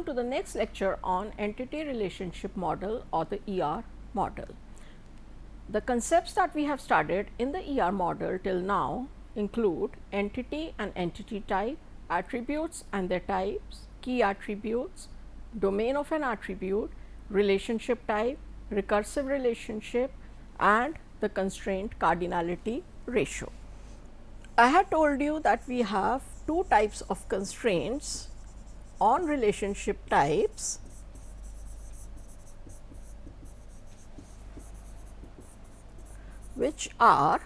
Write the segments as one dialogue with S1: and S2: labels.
S1: welcome to the next lecture on entity relationship model or the ER model. The concepts that we have studied in the ER model till now include entity and entity type, attributes and their types, key attributes, domain of an attribute, relationship type, recursive relationship, and the constraint cardinality ratio. I had told you that we have two types of constraints on relationship types. Which are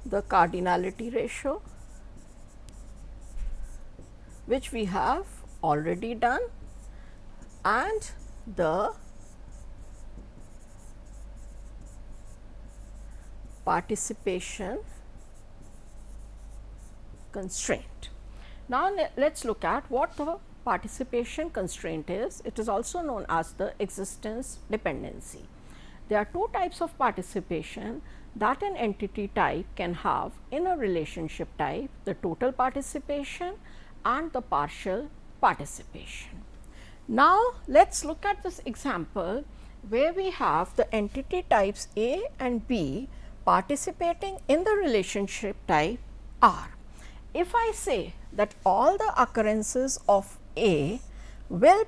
S1: the cardinality ratio, which we have already done, and the participation constraint. Now, let us look at what the participation constraint is. It is also known as the existence dependency. There are two types of participation that an entity type can have in a relationship type: the total participation and the partial participation. Now, let us look at this example where we have the entity types A and B participating in the relationship type R. If I say that all the occurrences of A will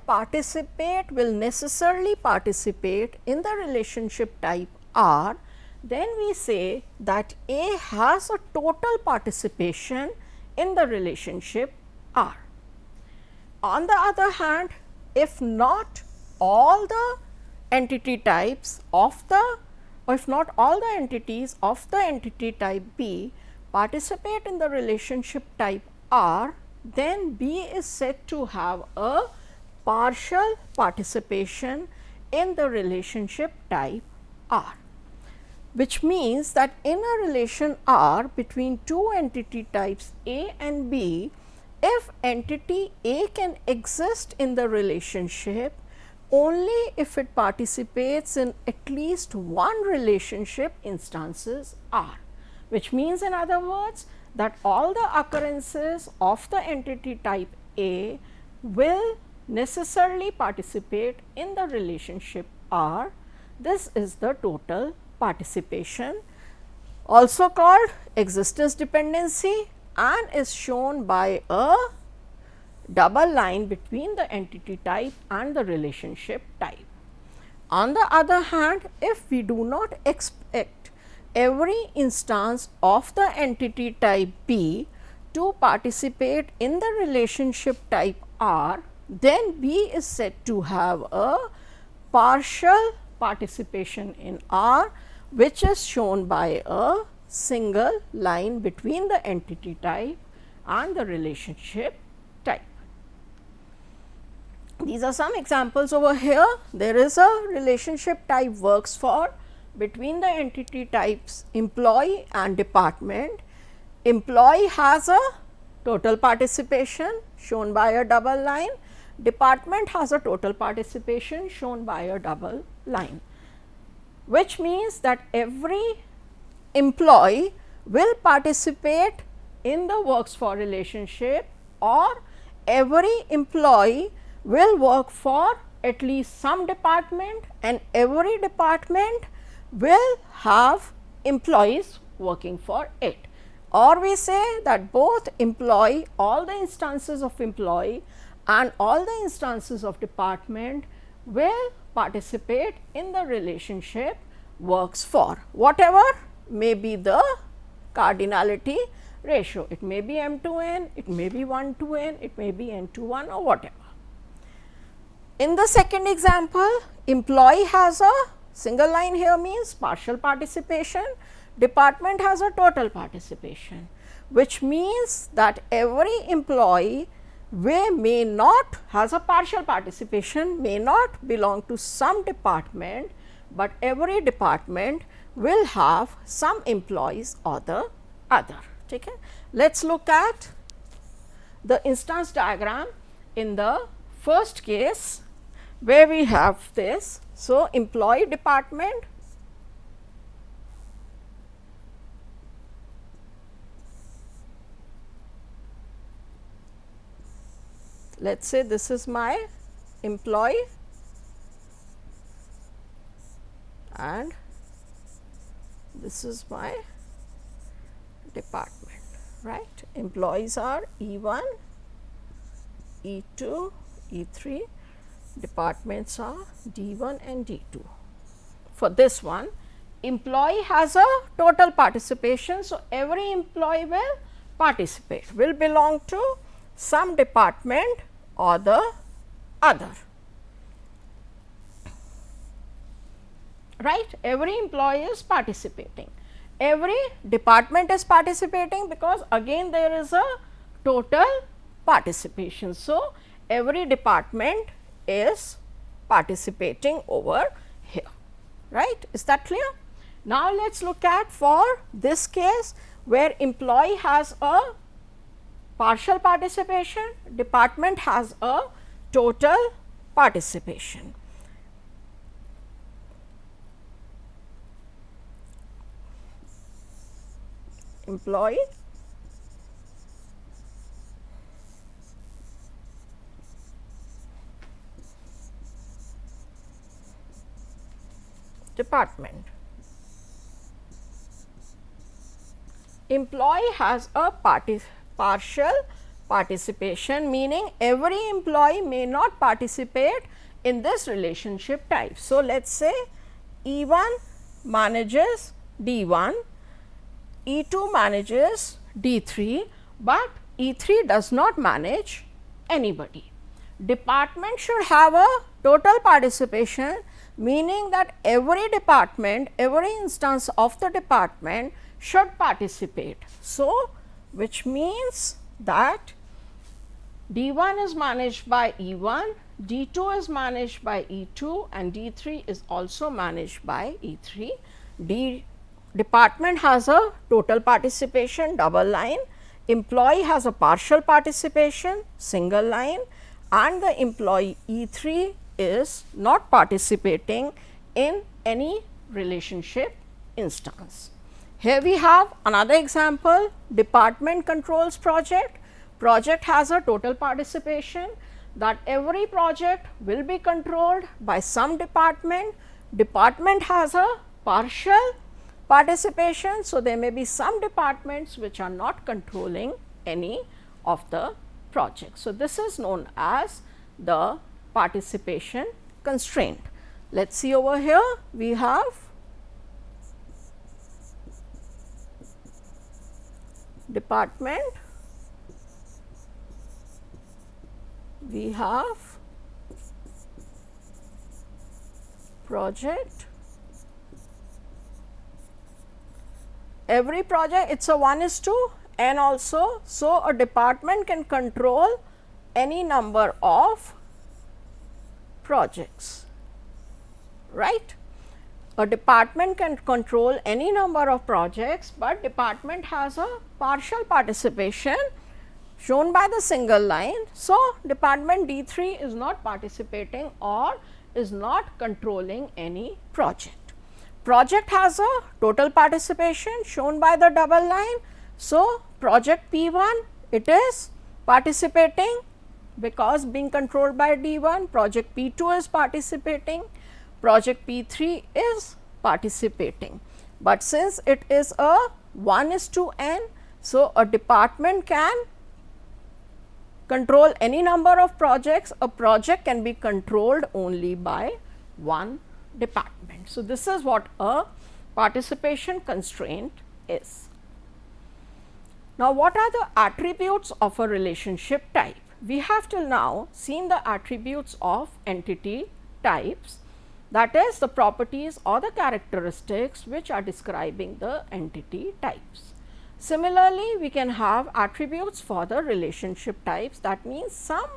S1: necessarily participate in the relationship type R, then we say that A has a total participation in the relationship R. On the other hand, if not all the entity types of the, or if not all the entities of the entity type B participate in the relationship type R, then B is said to have a partial participation in the relationship type R, which means that in a relation R between two entity types A and B, if entity A can exist in the relationship only if it participates in at least one relationship instances R, which means in other words that all the occurrences of the entity type A will necessarily participate in the relationship R. This is the total participation, also called existence dependency, and is shown by a double line between the entity type and the relationship type. On the other hand, if we do not expect every instance of the entity type B to participate in the relationship type R, then B is said to have a partial participation in R, which is shown by a single line between the entity type and the relationship type. These are some examples over here. There is a relationship type works for between the entity types employee and department. Employee has a total participation shown by a double line. Department has a total participation shown by a double line, which means that every employee will participate in the works for relationship, or every employee will work for at least some department, and every department will have employees working for it. Or we say that both employee, all the instances of employee and all the instances of department will participate in the relationship works for, whatever may be the cardinality ratio. It may be m to n, it may be 1 to n, it may be n to 1, or whatever. In the second example, employee has a single line here means partial participation, department has a total participation, which means that every employee may not has a partial participation, may not belong to some department, but every department will have some employees or the other. Okay. Let us look at the instance diagram in the first case where we have this. So, employee department, let us say this is my employee and this is my department, right. Employees are E1, E2, E3, departments are D1 and D2. For this one, employee has a total participation. So, every employee will participate, will belong to some department or the other, right. Every employee is participating, every department is participating, because again there is a total participation. So, every department is participating over here, right. Is that clear? Now, let us look at for this case where employee has a partial participation, department has a total participation. Employee department. Employee has a partial participation, meaning every employee may not participate in this relationship type. So, let us say E1 manages D1, E2 manages D3, but E3 does not manage anybody. Department should have a total participation, meaning that every department, every instance of the department should participate. So, which means that D1 is managed by E1, D2 is managed by E2 and D3 is also managed by E3. Department has a total participation, double line, employee has a partial participation, single line, and the employee E3 is not participating in any relationship instance. Here we have another example, department controls project. Project has a total participation, that every project will be controlled by some department. Department has a partial participation. So, there may be some departments which are not controlling any of the projects. So, this is known as the participation constraint. Let us see over here, we have department, we have project, every project it is a 1:, and also. So, a department can control any number of projects, right. A department can control any number of projects, but department has a partial participation shown by the single line. So, department D3 is not participating or is not controlling any project. Project has a total participation shown by the double line. So, project P1 it is participating because being controlled by D1, project P2 is participating, project P3 is participating, but since it is a 1:n, so a department can control any number of projects. A project can be controlled only by one department. So, this is what a participation constraint is. Now, what are the attributes of a relationship type? We have till now seen the attributes of entity types, that is the properties or the characteristics which are describing the entity types. Similarly, we can have attributes for the relationship types, that means some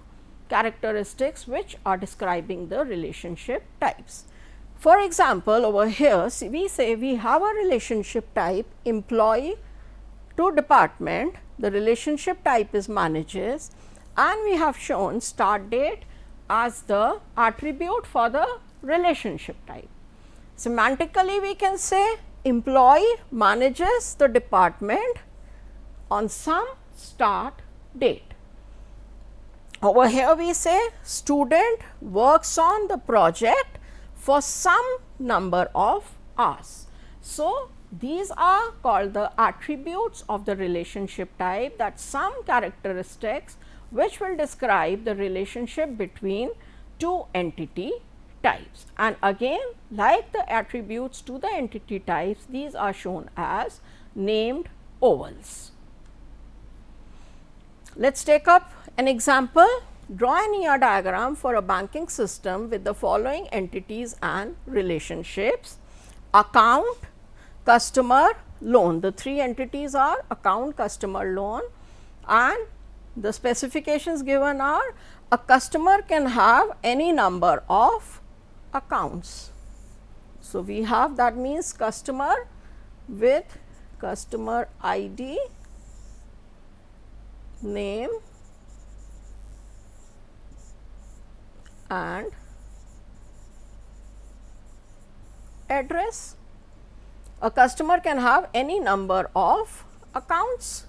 S1: characteristics which are describing the relationship types. For example, over here we say we have a relationship type employee to department, the relationship type is manages, and we have shown start date as the attribute for the relationship type. Semantically, we can say employee manages the department on some start date. Over here we say student works on the project for some number of hours. So, these are called the attributes of the relationship type, that some characteristics which will describe the relationship between two entity types. And again, like the attributes to the entity types, these are shown as named ovals. Let us take up an example. Draw an ER diagram for a banking system with the following entities and relationships: account, customer, loan. The three entities are account, customer, loan, and the specifications given are a customer can have any number of accounts. So, we have, that means customer with customer ID, name and address. A customer can have any number of accounts.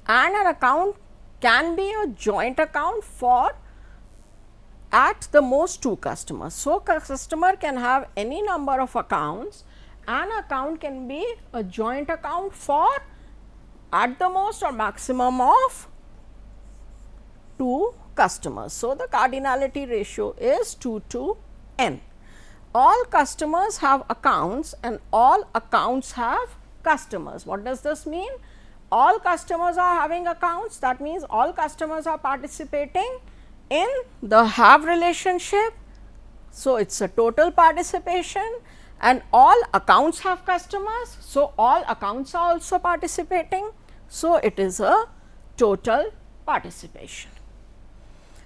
S1: And an account can be a joint account for at the most two customers. So, customer can have any number of accounts. An account can be a joint account for at the most or maximum of two customers. So, the cardinality ratio is 2 to n. All customers have accounts and all accounts have customers. What does this mean? All customers are having accounts, that means all customers are participating in the have relationship. So, it is a total participation, and all accounts have customers. So, all accounts are also participating. So, it is a total participation.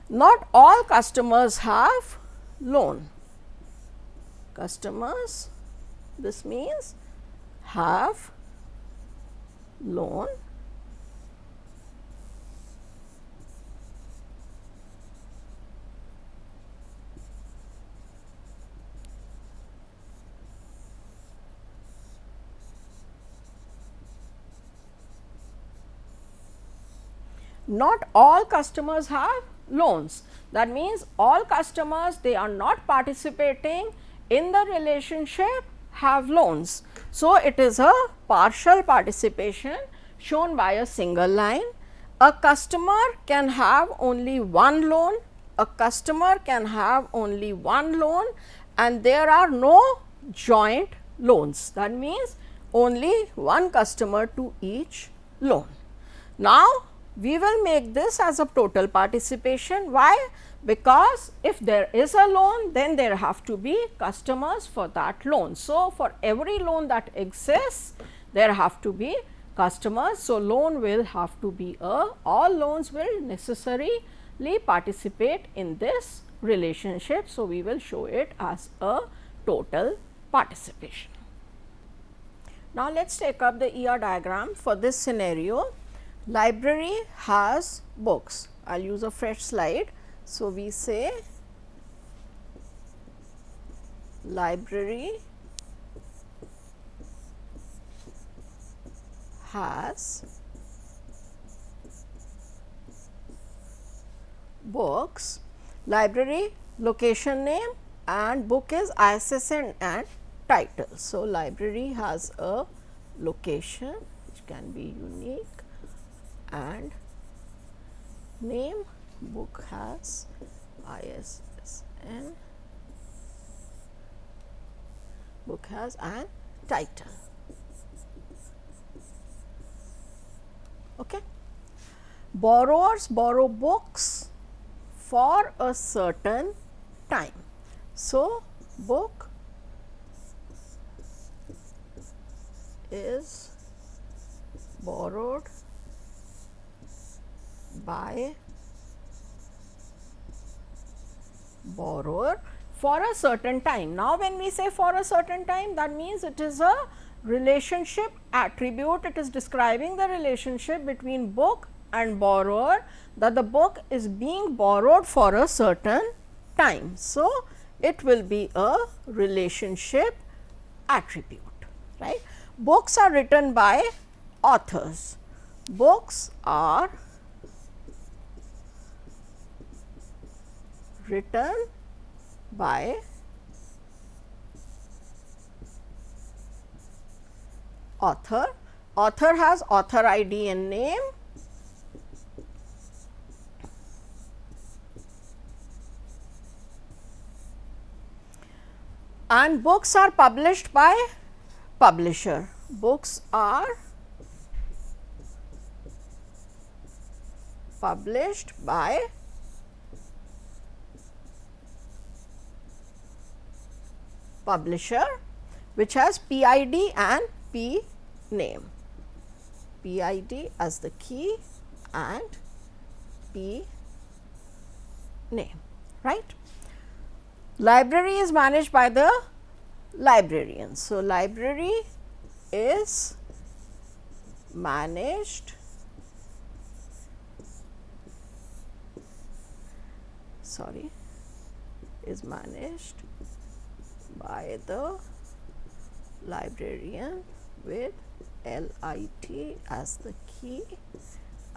S1: Not all customers have loan. Customers, this means have loan, not all customers have loans. That means all customers, they are not participating in the relationship, have loans. So, it is a partial participation shown by a single line. A customer can have only one loan, a customer can have only one loan, and there are no joint loans. That means only one customer to each loan. Now, we will make this as a total participation. Why? Because if there is a loan, then there have to be customers for that loan. So, for every loan that exists, there have to be customers. So, loan will have to be all loans will necessarily participate in this relationship. So, we will show it as a total participation. Now, let us take up the ER diagram for this scenario. Library has books. I will use a fresh slide. So, we say library has books, library location name and book is ISSN and title. So, library has a location which can be unique and name, book has ISSN, book has an title. Okay. Borrowers borrow books for a certain time. So, book is borrowed by borrower for a certain time. Now, when we say for a certain time, that means it is a relationship attribute. It is describing the relationship between book and borrower, that the book is being borrowed for a certain time. So, it will be a relationship attribute, right. Books are written by authors. Books are written by author. Author has author ID and name. And books are published by publisher. Books are published by publisher, which has PID and P name. PID as the key and P name, right. Library is managed by the librarian. So, library is managed by the librarian with LIT as the key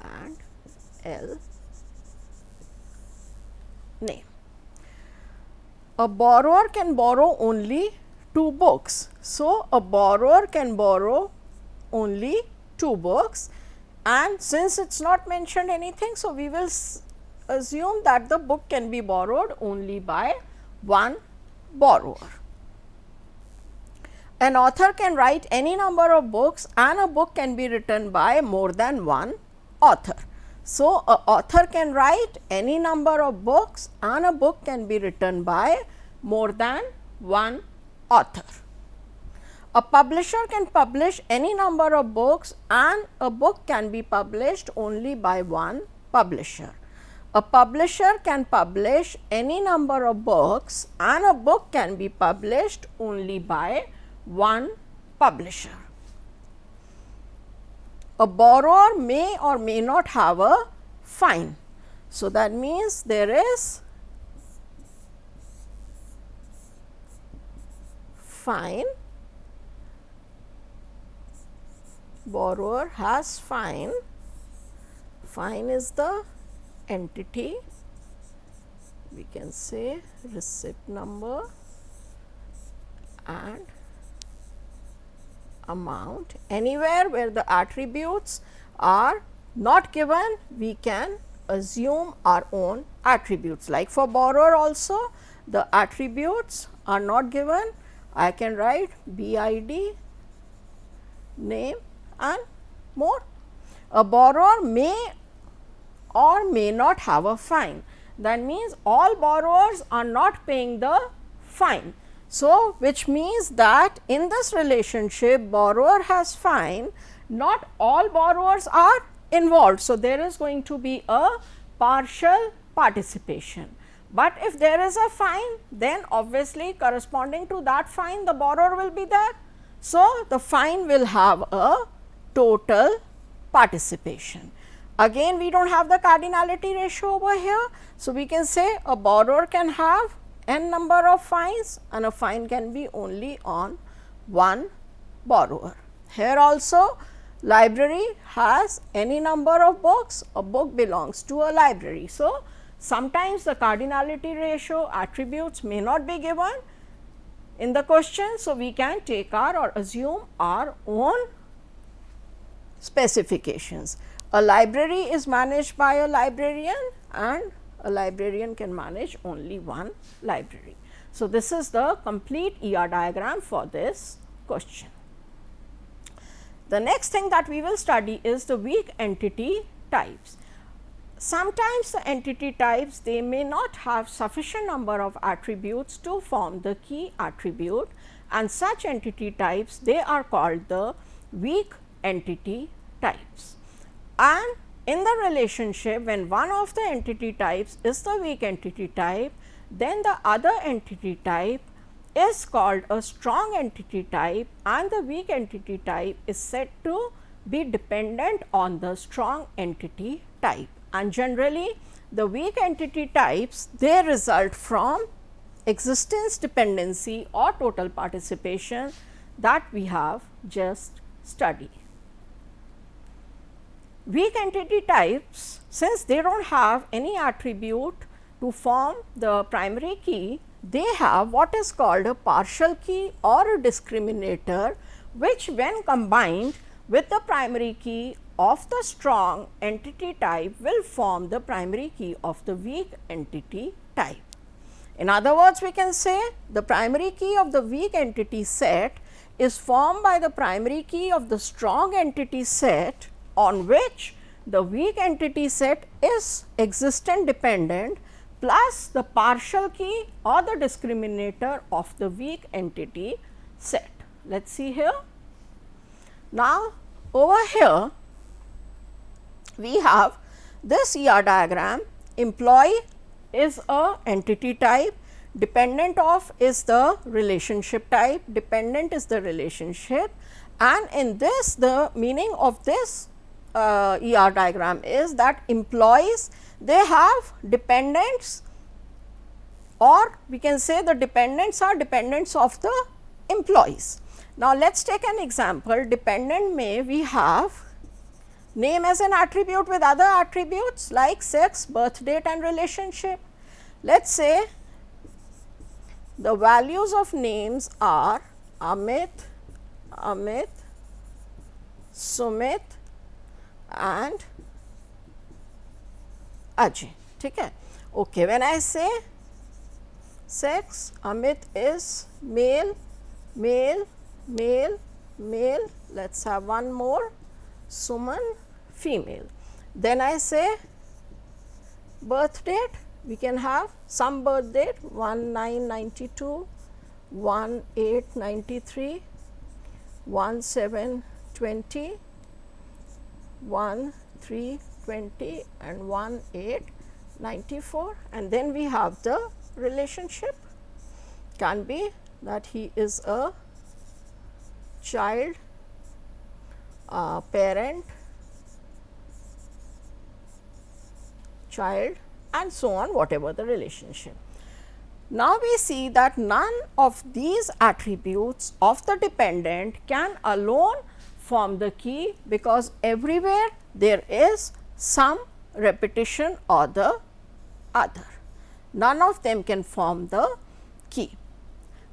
S1: and L name. A borrower can borrow only 2 books. So, a borrower can borrow only 2 books, and since it is not mentioned anything, so we will assume that the book can be borrowed only by one borrower. An author can write any number of books, and a book can be written by more than one author. So, a author can write any number of books, and a book can be written by more than one author. A publisher can publish any number of books, and a book can be published only by one publisher. A publisher can publish any number of books, and a book can be published only by one publisher. A borrower may or may not have a fine. So, that means there is fine, borrower has fine. Fine is the entity, we can say receipt number and amount. Anywhere where the attributes are not given, we can assume our own attributes. Like for borrower also, the attributes are not given, I can write BID, name and more. A borrower may or may not have a fine. That means all borrowers are not paying the fine. So, which means that in this relationship borrower has fine, not all borrowers are involved. So, there is going to be a partial participation, but if there is a fine, then obviously corresponding to that fine the borrower will be there. So, the fine will have a total participation. Again, we do not have the cardinality ratio over here. So, we can say a borrower can have n number of fines and a fine can be only on one borrower. Here also library has any number of books, a book belongs to a library. So, sometimes the cardinality ratio attributes may not be given in the question. So, we can take our or assume our own specifications. A library is managed by a librarian and a librarian can manage only one library. So, this is the complete ER diagram for this question. The next thing that we will study is the weak entity types. Sometimes the entity types, they may not have sufficient number of attributes to form the key attribute, and such entity types, they are called the weak entity types. And in the relationship, when one of the entity types is the weak entity type, then the other entity type is called a strong entity type, and the weak entity type is said to be dependent on the strong entity type. And generally the weak entity types, they result from existence dependency or total participation that we have just studied. Weak entity types, since they do not have any attribute to form the primary key, they have what is called a partial key or a discriminator, which when combined with the primary key of the strong entity type will form the primary key of the weak entity type. In other words, we can say the primary key of the weak entity set is formed by the primary key of the strong entity set, on which the weak entity set is existent dependent, plus the partial key or the discriminator of the weak entity set. Let us see here. Now, over here we have this ER diagram. Employee is a entity type, dependent of is the relationship type, dependent is the relationship, and in this the meaning of this ER diagram is that employees, they have dependents, or we can say the dependents are dependents of the employees. Now, let us take an example. Dependent may we have name as an attribute with other attributes like sex, birth date and relationship. Let us say the values of names are Amit, Sumit and Ajay. Okay, when I say sex, Amit is male, male, male, male. Let us have one more, Suman female. Then I say birth date, we can have some birth date 1992, 1893, 1720, 1320 and 1894, and then we have the relationship. Can be that he is a child, parent, child and so on, whatever the relationship. Now, we see that none of these attributes of the dependent can alone form the key, because everywhere there is some repetition or the other. None of them can form the key.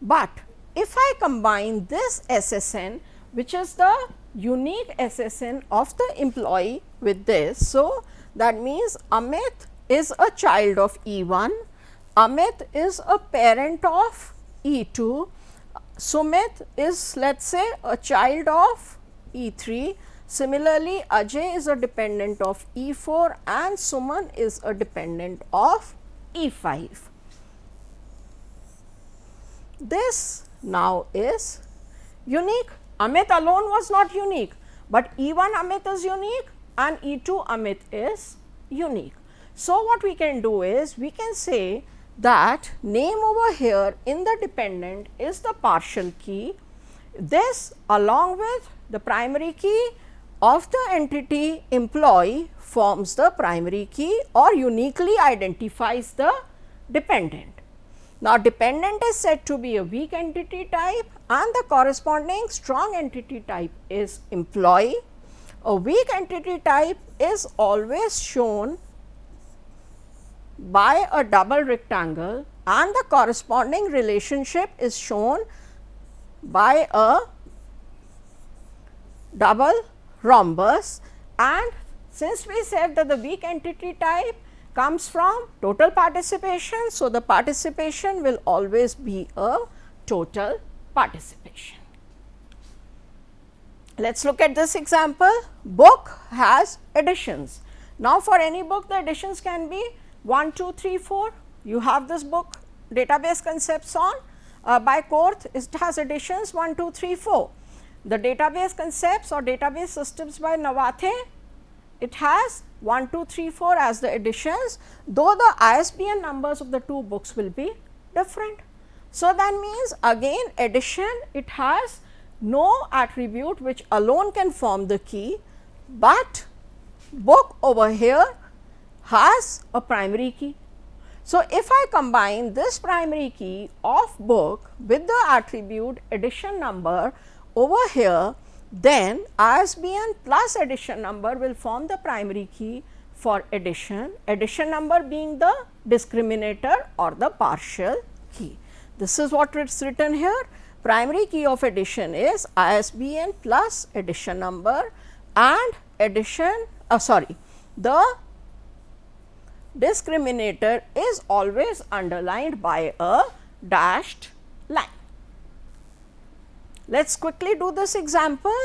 S1: But if I combine this SSN, which is the unique SSN of the employee, with this, so that means Amit is a child of E1, Amit is a parent of E2, Sumit is, let us say, a child of E3. Similarly, Ajay is a dependent of E4 and Suman is a dependent of E5. This now is unique. Amit alone was not unique, but E1 Amit is unique and E2 Amit is unique. So, what we can do is we can say that name over here in the dependent is the partial key. This along with the primary key of the entity employee forms the primary key or uniquely identifies the dependent. Now, dependent is said to be a weak entity type and the corresponding strong entity type is employee. A weak entity type is always shown by a double rectangle and the corresponding relationship is shown by a double rhombus. And since we said that the weak entity type comes from total participation, so the participation will always be a total participation. Let us look at this example. Book has additions. Now, for any book, the additions can be 1, 2, 3, 4. You have this book database concepts on by Korth, it has additions 1, 2, 3, 4. The database concepts or database systems by Nawathe it has 1, 2, 3, 4 as the additions, though the ISBN numbers of the two books will be different. So, that means again addition, it has no attribute which alone can form the key, but book over here has a primary key. So, if I combine this primary key of book with the attribute addition number over here, then ISBN plus addition number will form the primary key for addition, addition number being the discriminator or the partial key. This is what it is written here. Primary key of addition is ISBN plus addition number, and addition the discriminator is always underlined by a dashed line. Let us quickly do this example.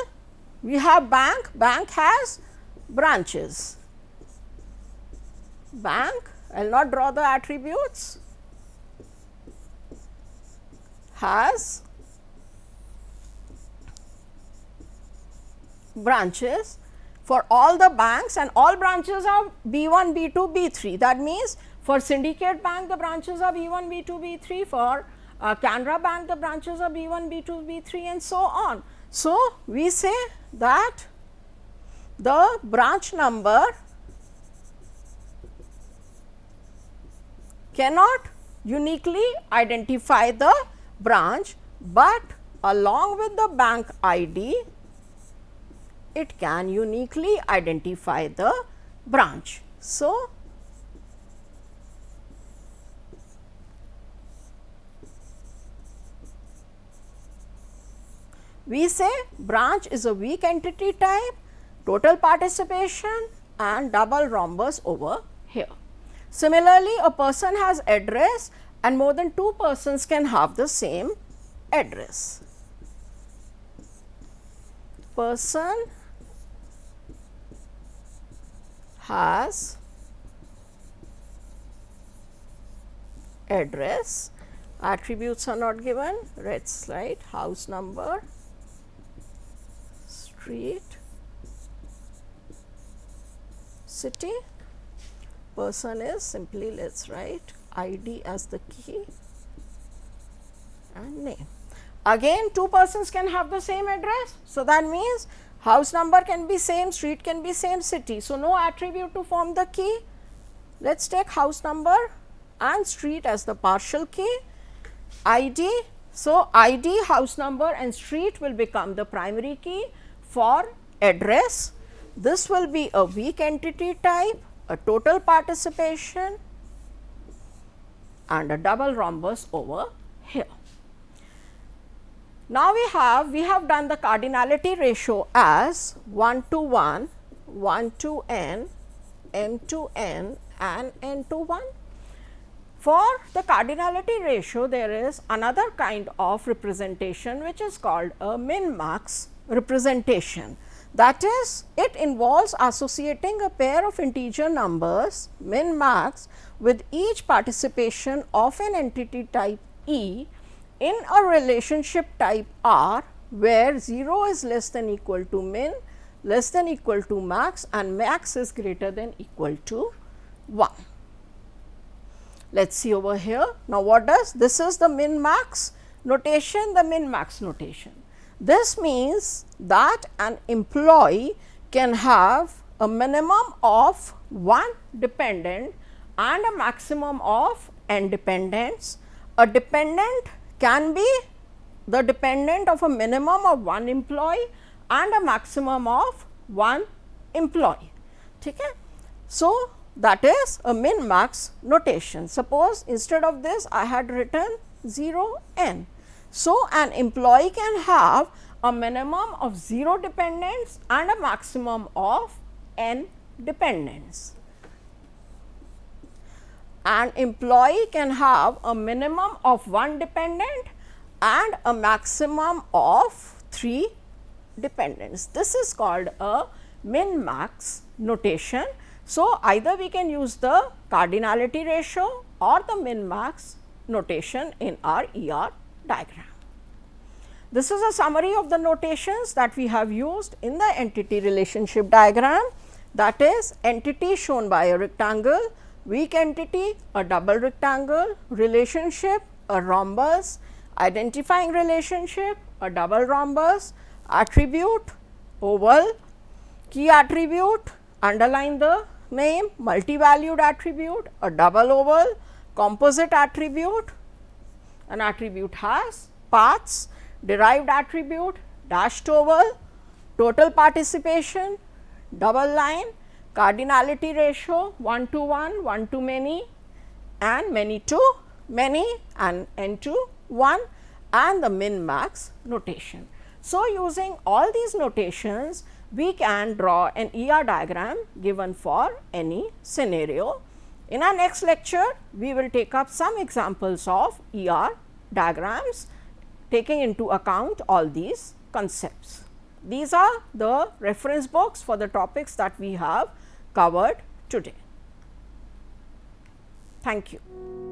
S1: We have bank, bank has branches. Bank, I will not draw the attributes, has branches for all the banks, and all branches are B1, B2, B3. That means, for Syndicate Bank the branches are B1, B2, B3, for Canara Bank the branches are B1, B2, B3 and so on. So, we say that the branch number cannot uniquely identify the branch, but along with the bank ID, it can uniquely identify the branch. So, we say branch is a weak entity type, total participation and double rhombus over here. Similarly, a person has address and more than 2 persons can have the same address. Person has address, attributes are not given, red slide, house number, street, city. Person is simply, let us write ID as the key and name. Again 2 persons can have the same address. So, that means house number can be same, street can be same, city. So, no attribute to form the key. Let us take house number and street as the partial key. ID. So, ID, house number and street will become the primary key for address. This will be a weak entity type, a total participation and a double rhombus over here. Now, we have done the cardinality ratio as 1 to 1, 1 to n, m to n and n to 1. For the cardinality ratio, there is another kind of representation which is called a MinMax representation. That is, it involves associating a pair of integer numbers min-max with each participation of an entity type E in a relationship type R, where 0 is less than equal to min, less than equal to max and max is greater than equal to 1. Let us see over here. Now, what does this is the min-max notation, the min-max notation. This means that an employee can have a minimum of 1 dependent and a maximum of n dependents. A dependent can be the dependent of a minimum of 1 employee and a maximum of 1 employee. Okay? So, that is a min-max notation. Suppose instead of this I had written 0 n. So, an employee can have a minimum of 0 dependents and a maximum of n dependents. An employee can have a minimum of 1 dependent and a maximum of 3 dependents. This is called a min-max notation. So, either we can use the cardinality ratio or the min-max notation in our ER diagram. This is a summary of the notations that we have used in the entity relationship diagram. that is entity shown by a rectangle, weak entity a double rectangle, relationship a rhombus, identifying relationship a double rhombus, attribute oval, key attribute underline the name, multi-valued attribute a double oval, composite attribute, an attribute has paths, derived attribute dashed oval, total participation double line, cardinality ratio 1 to 1, 1 to many and many to many and n to 1 and the min-max notation. So, using all these notations we can draw an ER diagram given for any scenario. In our next lecture, we will take up some examples of ER diagrams taking into account all these concepts. These are the reference books for the topics that we have covered today. Thank you.